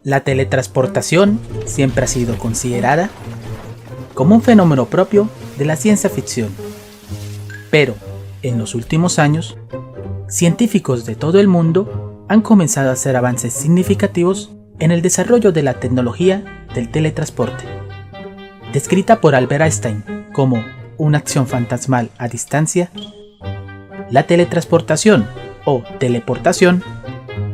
La teletransportación siempre ha sido considerada como un fenómeno propio de la ciencia ficción. Pero, en los últimos años, científicos de todo el mundo han comenzado a hacer avances significativos en el desarrollo de la tecnología del teletransporte. Descrita por Albert Einstein como una acción fantasmal a distancia, la teletransportación o teleportación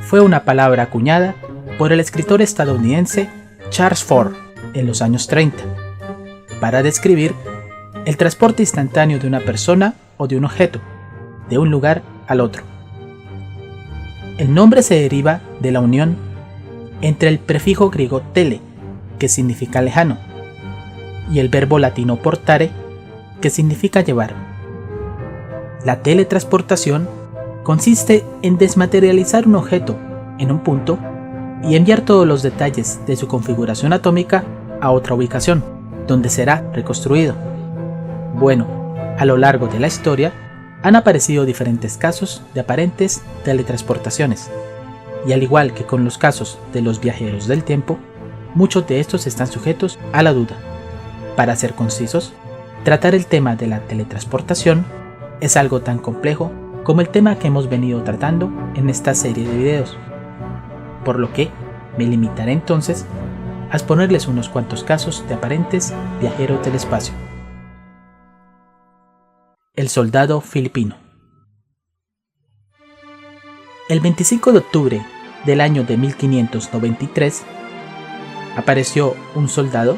fue una palabra acuñada por el escritor estadounidense Charles Fort en los años 30 para describir el transporte instantáneo de una persona o de un objeto de un lugar al otro. El nombre se deriva de la unión entre el prefijo griego tele, que significa lejano, y el verbo latino portare, que significa llevar. La teletransportación consiste en desmaterializar un objeto en un punto y enviar todos los detalles de su configuración atómica a otra ubicación, donde será reconstruido. Bueno, a lo largo de la historia han aparecido diferentes casos de aparentes teletransportaciones, y al igual que con los casos de los viajeros del tiempo, muchos de estos están sujetos a la duda. Para ser concisos, tratar el tema de la teletransportación es algo tan complejo como el tema que hemos venido tratando en esta serie de videos, por lo que me limitaré entonces a exponerles unos cuantos casos de aparentes viajeros del espacio. El soldado filipino. El 25 de octubre del año de 1593 apareció un soldado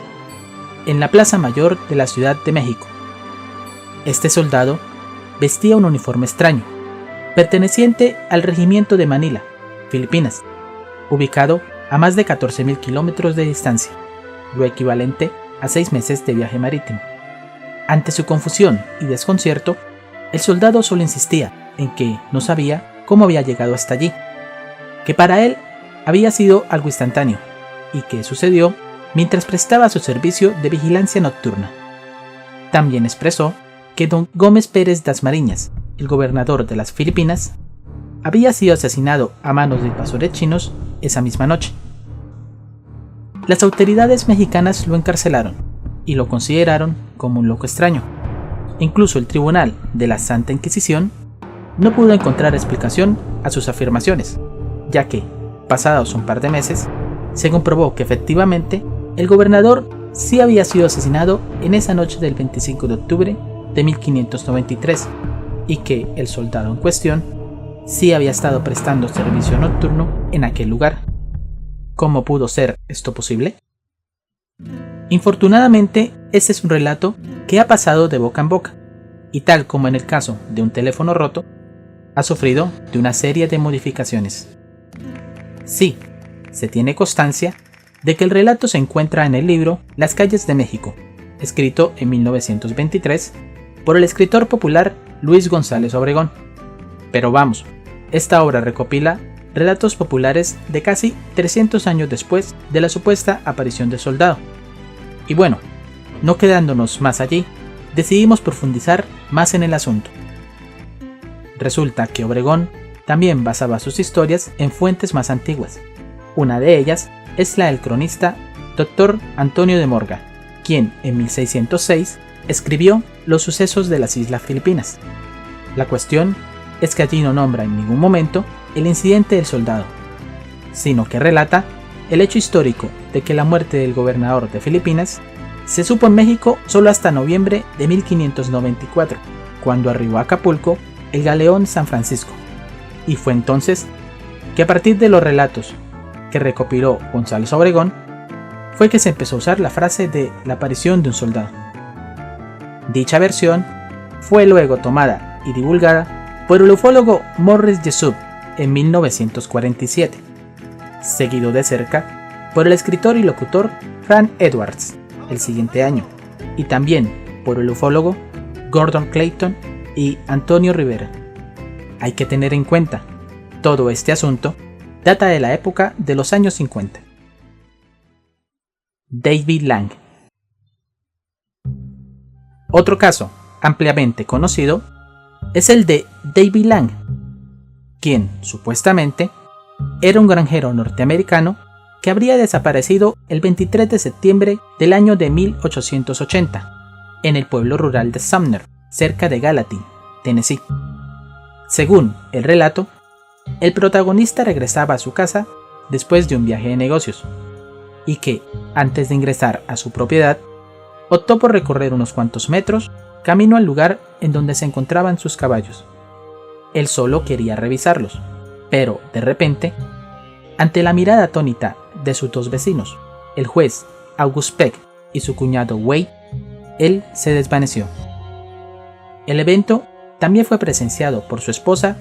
en la Plaza Mayor de la Ciudad de México. Este soldado vestía un uniforme extraño, perteneciente al regimiento de Manila, Filipinas, ubicado a más de 14.000 kilómetros de distancia, lo equivalente a 6 meses de viaje marítimo. Ante su confusión y desconcierto, el soldado solo insistía en que no sabía cómo había llegado hasta allí, que para él había sido algo instantáneo y que sucedió mientras prestaba su servicio de vigilancia nocturna. También expresó que don Gómez Pérez Dasmariñas, el gobernador de las Filipinas, había sido asesinado a manos de invasores chinos esa misma noche. Las autoridades mexicanas lo encarcelaron y lo consideraron como un loco extraño. Incluso el Tribunal de la Santa Inquisición no pudo encontrar explicación a sus afirmaciones, ya que, pasados un par de meses, se comprobó que efectivamente el gobernador sí había sido asesinado en esa noche del 25 de octubre de 1593 y que el soldado en cuestión sí había estado prestando servicio nocturno en aquel lugar. ¿Cómo pudo ser esto posible? Infortunadamente, este es un relato que ha pasado de boca en boca, y tal como en el caso de un teléfono roto, ha sufrido de una serie de modificaciones. Sí, se tiene constancia de que el relato se encuentra en el libro Las calles de México, escrito en 1923 por el escritor popular Luis González Obregón. Pero vamos, esta obra recopila relatos populares de casi 300 años después de la supuesta aparición del soldado. Y bueno, no quedándonos más allí, decidimos profundizar más en el asunto. Resulta que Obregón también basaba sus historias en fuentes más antiguas. Una de ellas es la del cronista Dr. Antonio de Morga, quien en 1606 escribió Los sucesos de las Islas Filipinas. La cuestión es que allí no nombra en ningún momento el incidente del soldado, sino que relata el hecho histórico de que la muerte del gobernador de Filipinas se supo en México solo hasta noviembre de 1594, cuando arribó a Acapulco el galeón San Francisco, y fue entonces que a partir de los relatos que recopiló González Obregón, fue que se empezó a usar la frase de la aparición de un soldado. Dicha versión fue luego tomada y divulgada por el ufólogo Morris Jessup en 1947, seguido de cerca por el escritor y locutor Frank Edwards el siguiente año, y también por el ufólogo Gordon Clayton y Antonio Rivera. Hay que tener en cuenta, todo este asunto data de la época de los años 50. David Lang. Otro caso ampliamente conocido es el de David Lang, quien supuestamente era un granjero norteamericano que habría desaparecido el 23 de septiembre del año de 1880, en el pueblo rural de Sumner, cerca de Gallatin, Tennessee. Según el relato, el protagonista regresaba a su casa después de un viaje de negocios, y que, antes de ingresar a su propiedad, optó por recorrer unos cuantos metros camino al lugar en donde se encontraban sus caballos. Él solo quería revisarlos, pero, de repente, ante la mirada atónita de sus dos vecinos, el juez August Peck y su cuñado Wade, él se desvaneció. El evento también fue presenciado por su esposa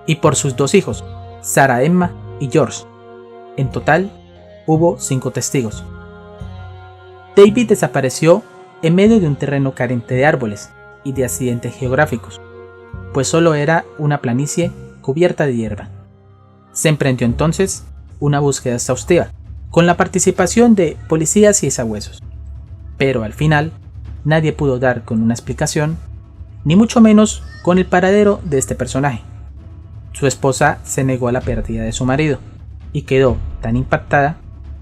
y por sus dos hijos, Sarah Emma y George. En total, hubo 5 testigos. David desapareció en medio de un terreno carente de árboles y de accidentes geográficos, pues solo era una planicie cubierta de hierba. Se emprendió entonces una búsqueda exhaustiva, con la participación de policías y sabuesos. Pero al final, nadie pudo dar con una explicación, ni mucho menos con el paradero de este personaje. Su esposa se negó a la pérdida de su marido, y quedó tan impactada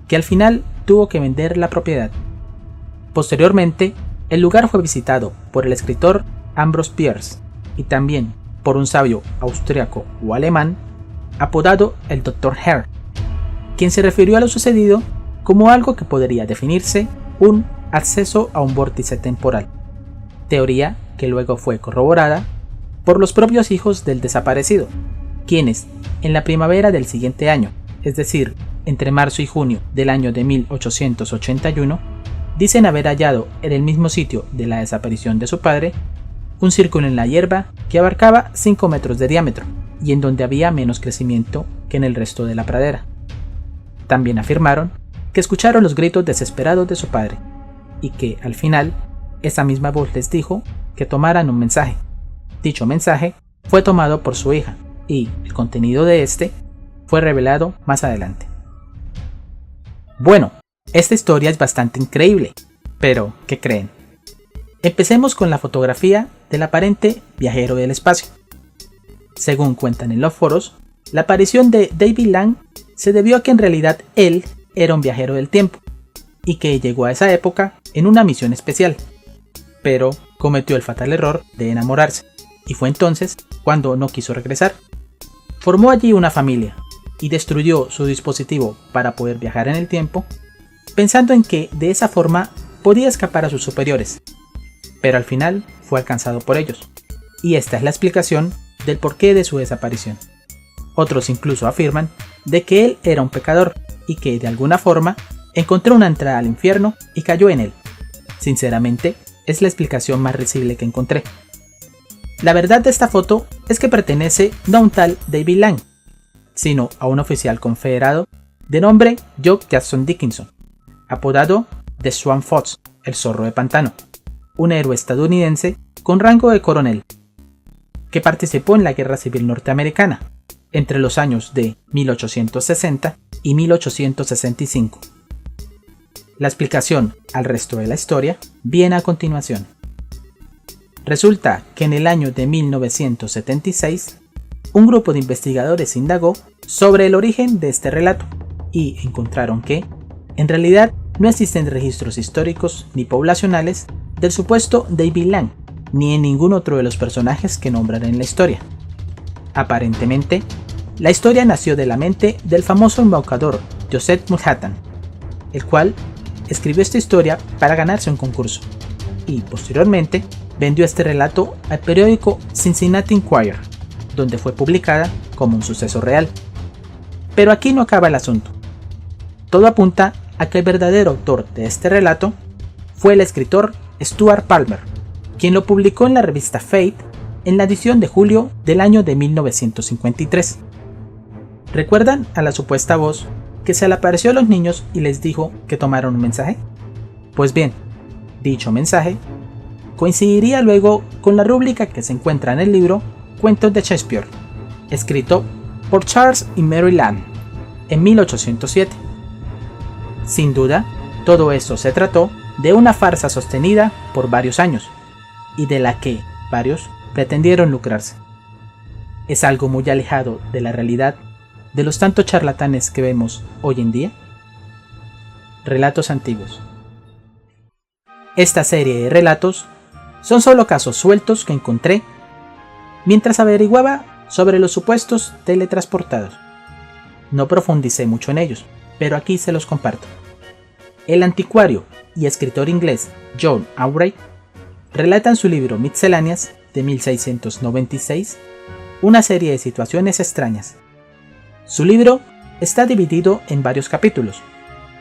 que al final tuvo que vender la propiedad. Posteriormente, el lugar fue visitado por el escritor Ambrose Bierce y también por un sabio austriaco o alemán apodado el Dr. Herr, quien se refirió a lo sucedido como algo que podría definirse un acceso a un vórtice temporal, teoría que luego fue corroborada por los propios hijos del desaparecido, quienes, en la primavera del siguiente año, es decir, entre marzo y junio del año de 1881, dicen haber hallado en el mismo sitio de la desaparición de su padre un círculo en la hierba que abarcaba 5 metros de diámetro y en donde había menos crecimiento que en el resto de la pradera. También afirmaron que escucharon los gritos desesperados de su padre y que, al final, esa misma voz les dijo que tomaran un mensaje. Dicho mensaje fue tomado por su hija y el contenido de este fue revelado más adelante. Bueno, esta historia es bastante increíble, pero ¿qué creen? Empecemos con la fotografía del aparente viajero del espacio. Según cuentan en los foros, la aparición de David Lang se debió a que en realidad él era un viajero del tiempo y que llegó a esa época en una misión especial, pero cometió el fatal error de enamorarse y fue entonces cuando no quiso regresar. Formó allí una familia y destruyó su dispositivo para poder viajar en el tiempo, pensando en que de esa forma podía escapar a sus superiores, pero al final fue alcanzado por ellos, y esta es la explicación del porqué de su desaparición. Otros incluso afirman de que él era un pecador y que de alguna forma encontró una entrada al infierno y cayó en él. Sinceramente, es la explicación más risible que encontré. La verdad de esta foto es que pertenece no a un tal David Lang, sino a un oficial confederado de nombre Joe Jackson Dickinson, apodado The Swamp Fox, el zorro de pantano, un héroe estadounidense con rango de coronel, que participó en la Guerra Civil Norteamericana entre los años de 1860 y 1865. La explicación al resto de la historia viene a continuación. Resulta que en el año de 1976, un grupo de investigadores indagó sobre el origen de este relato y encontraron que, en realidad, no existen registros históricos ni poblacionales del supuesto David Lang, ni en ningún otro de los personajes que nombran en la historia. Aparentemente, la historia nació de la mente del famoso embaucador Joseph Manhattan, el cual escribió esta historia para ganarse un concurso, y posteriormente vendió este relato al periódico Cincinnati Enquirer, donde fue publicada como un suceso real. Pero aquí no acaba el asunto. Todo apunta a que el verdadero autor de este relato fue el escritor Stuart Palmer, quien lo publicó en la revista Fate en la edición de julio del año de 1953. ¿Recuerdan a la supuesta voz que se le apareció a los niños y les dijo que tomaron un mensaje? Pues bien, dicho mensaje coincidiría luego con la rúbrica que se encuentra en el libro Cuentos de Shakespeare, escrito por Charles y Mary Lamb en 1807. Sin duda, todo esto se trató de una farsa sostenida por varios años y de la que varios pretendieron lucrarse. ¿Es algo muy alejado de la realidad de los tantos charlatanes que vemos hoy en día? Relatos antiguos. Esta serie de relatos son solo casos sueltos que encontré mientras averiguaba sobre los supuestos teletransportados. No profundicé mucho en ellos, pero aquí se los comparto. El anticuario y escritor inglés John Aubrey relata en su libro Misceláneas de 1696 una serie de situaciones extrañas. Su libro está dividido en varios capítulos,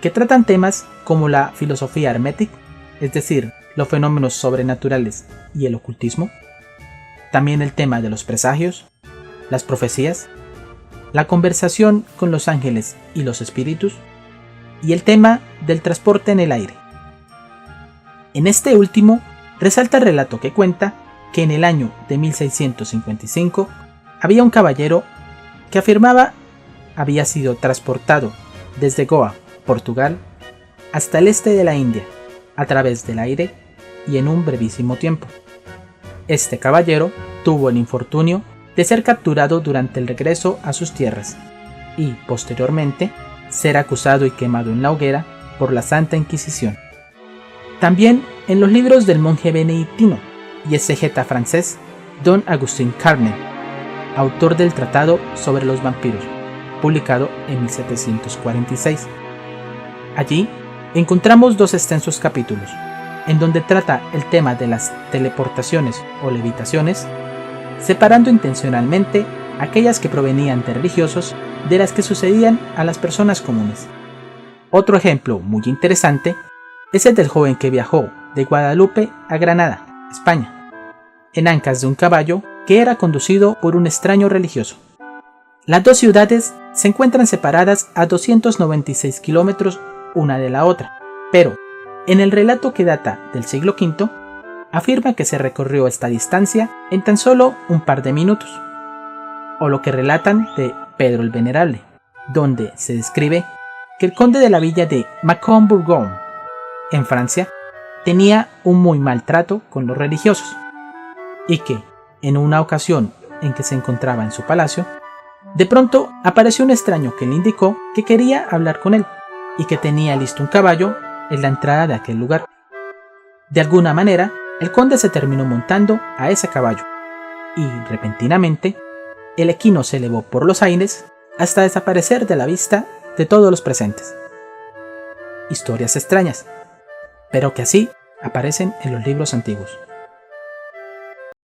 que tratan temas como la filosofía hermética, es decir, los fenómenos sobrenaturales y el ocultismo, también el tema de los presagios, las profecías, la conversación con los ángeles y los espíritus, y el tema del transporte en el aire. En este último, resalta el relato que cuenta que en el año de 1655 había un caballero que afirmaba había sido transportado desde Goa, Portugal, hasta el este de la India, a través del aire y en un brevísimo tiempo. Este caballero tuvo el infortunio de ser capturado durante el regreso a sus tierras y, posteriormente, ser acusado y quemado en la hoguera por la Santa Inquisición. También en los libros del monje benedictino y exegeta francés Don Agustín Carnot, autor del Tratado sobre los vampiros, publicado en 1746. Allí encontramos dos extensos capítulos, en donde trata el tema de las teleportaciones o levitaciones, separando intencionalmente aquellas que provenían de religiosos de las que sucedían a las personas comunes. Otro ejemplo muy interesante es el del joven que viajó de Guadalupe a Granada, España, en ancas de un caballo que era conducido por un extraño religioso. Las dos ciudades se encuentran separadas a 296 kilómetros una de la otra, pero en el relato que data del siglo V, afirma que se recorrió esta distancia en tan solo un par de minutos, o lo que relatan de Pedro el Venerable, donde se describe que el conde de la villa de Mâcon-Bourgogne, en Francia, tenía un muy mal trato con los religiosos, y que, en una ocasión en que se encontraba en su palacio, de pronto apareció un extraño que le indicó que quería hablar con él, y que tenía listo un caballo en la entrada de aquel lugar. De alguna manera, el conde se terminó montando a ese caballo, y repentinamente, el equino se elevó por los aires hasta desaparecer de la vista de todos los presentes. Historias extrañas, pero que así aparecen en los libros antiguos.